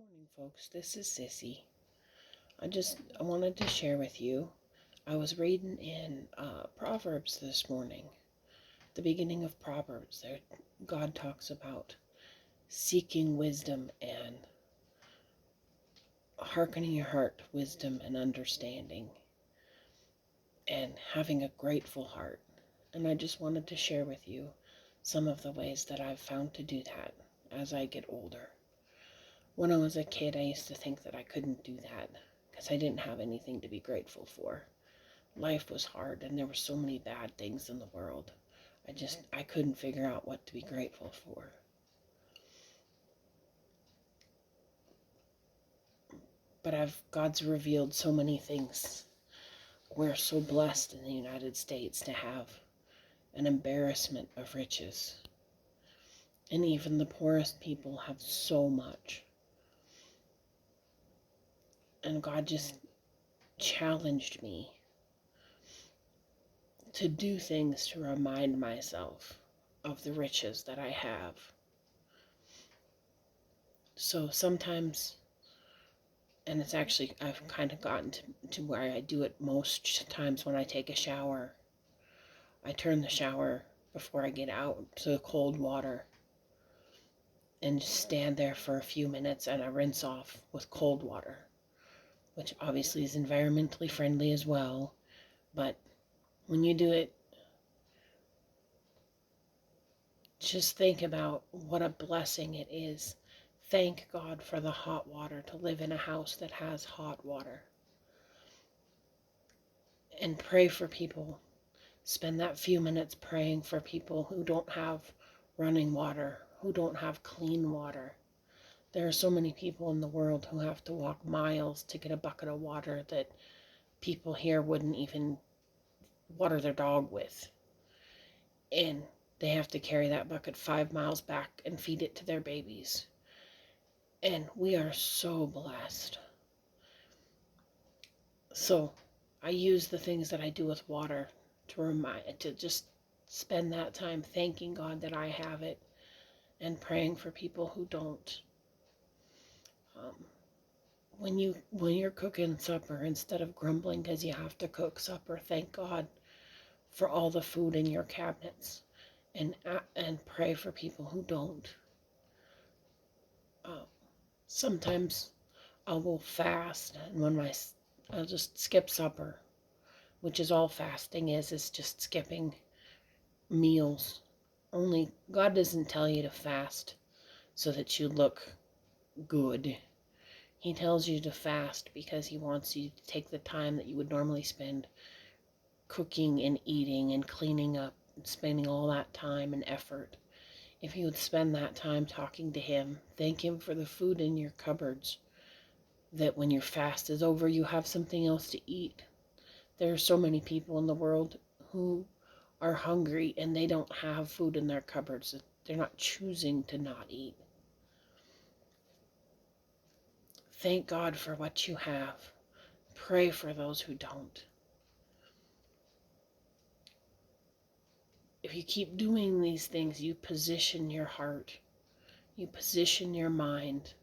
Morning, folks. This is Sissy. I wanted to share with you. I was reading in Proverbs this morning. The beginning of Proverbs, there God talks about seeking wisdom and hearkening your heart to wisdom and understanding, and having a grateful heart. And I just wanted to share with you some of the ways that I've found to do that as I get older. When I was a kid, I used to think that I couldn't do that because I didn't have anything to be grateful for. Life was hard and there were so many bad things in the world. I couldn't figure out what to be grateful for. But God's revealed so many things. We're so blessed in the United States to have an embarrassment of riches. And even the poorest people have so much. And God just challenged me to do things to remind myself of the riches that I have. So sometimes, and it's actually, I've kind of gotten to where I do it most times when I take a shower. I turn the shower before I get out to the cold water and just stand there for a few minutes, and I rinse off with cold water, which obviously is environmentally friendly as well. But when you do it, just think about what a blessing it is. Thank God for the hot water, to live in a house that has hot water. And pray for people. Spend that few minutes praying for people who don't have running water, who don't have clean water. There are so many people in the world who have to walk miles to get a bucket of water that people here wouldn't even water their dog with. And they have to carry that bucket 5 miles back and feed it to their babies. And we are so blessed. So I use the things that I do with water to just spend that time thanking God that I have it and praying for people who don't. When you're cooking supper, instead of grumbling because you have to cook supper, thank God for all the food in your cabinets, and pray for people who don't. Sometimes I will fast, and I'll just skip supper, which is all fasting is just skipping meals. Only God doesn't tell you to fast so that you look good. He tells you to fast because he wants you to take the time that you would normally spend cooking and eating and cleaning up and spending all that time and effort. If you would spend that time talking to him, thank him for the food in your cupboards, that when your fast is over, you have something else to eat. There are so many people in the world who are hungry and they don't have food in their cupboards. They're not choosing to not eat. Thank God for what you have. Pray for those who don't. If you keep doing these things, you position your heart, you position your mind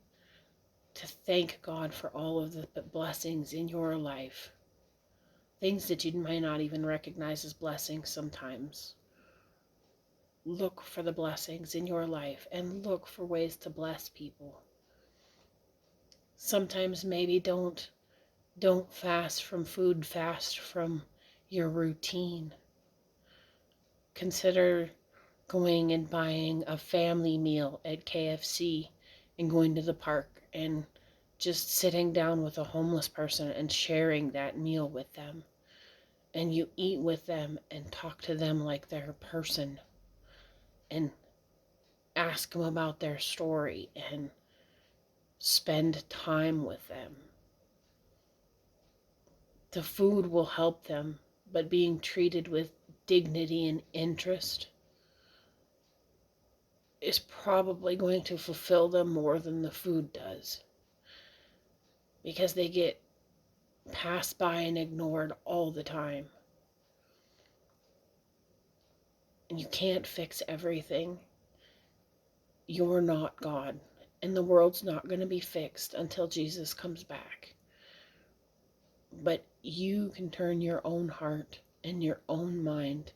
to thank God for all of the blessings in your life. Things that you might not even recognize as blessings sometimes. Look for the blessings in your life and look for ways to bless people. Sometimes maybe don't fast from food, fast from your routine. Consider going and buying a family meal at KFC and going to the park and just sitting down with a homeless person and sharing that meal with them. And you eat with them and talk to them like they're a person and ask them about their story and spend time with them. The food will help them, but being treated with dignity and interest is probably going to fulfill them more than the food does, because they get passed by and ignored all the time. And you can't fix everything. You're not God. And the world's not going to be fixed until Jesus comes back. But you can turn your own heart and your own mind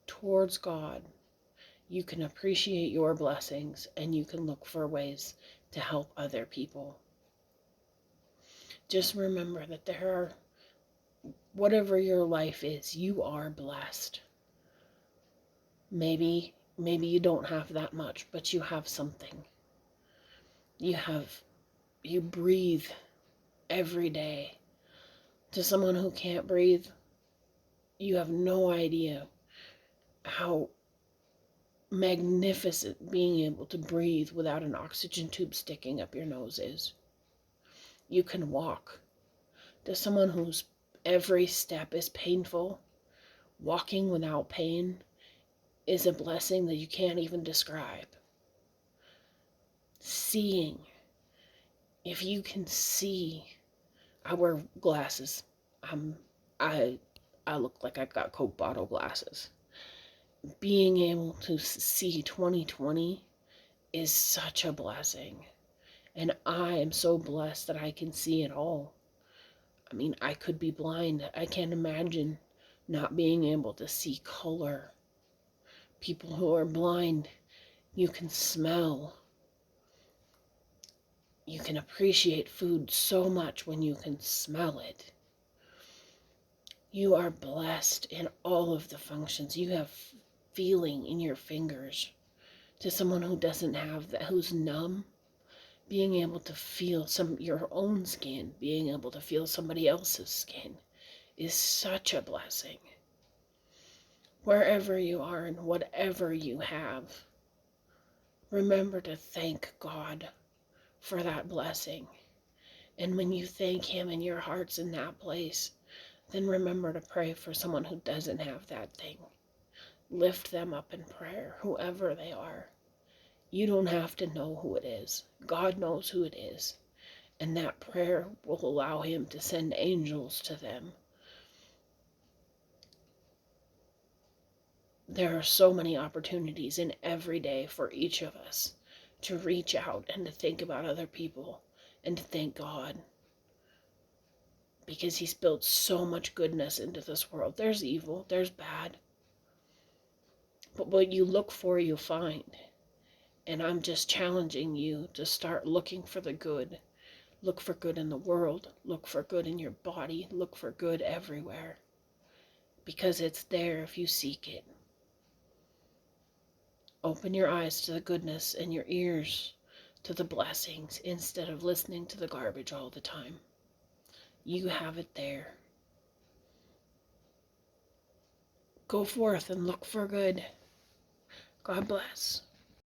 towards God. You can appreciate your blessings, and you can look for ways to help other people. Just remember that whatever your life is, you are blessed. Maybe you don't have that much, but you have something. You breathe every day. To someone who can't breathe, you have no idea how magnificent being able to breathe without an oxygen tube sticking up your nose is. You can walk. To someone whose every step is painful, walking without pain is a blessing that you can't even describe. Seeing. If you can see, I wear glasses. I look like I've got Coke bottle glasses. Being able to see 2020 is such a blessing. And I am so blessed that I can see it all. I mean, I could be blind. I can't imagine not being able to see color. People who are blind, you can smell. You can appreciate food so much when you can smell it. You are blessed in all of the functions. You have feeling in your fingers. To someone who doesn't have that, who's numb, being able to feel your own skin, being able to feel somebody else's skin is such a blessing. Wherever you are and whatever you have, remember to thank God for that blessing. And when you thank Him and your heart's in that place, then remember to pray for someone who doesn't have that thing. Lift them up in prayer, whoever they are. You don't have to know who it is. God knows who it is. And that prayer will allow Him to send angels to them. There are so many opportunities in every day for each of us to reach out and to think about other people and to thank God. Because He's built so much goodness into this world. There's evil, there's bad. But what you look for, you find. And I'm just challenging you to start looking for the good. Look for good in the world. Look for good in your body. Look for good everywhere. Because it's there if you seek it. Open your eyes to the goodness and your ears to the blessings instead of listening to the garbage all the time. You have it there. Go forth and look for good. God bless.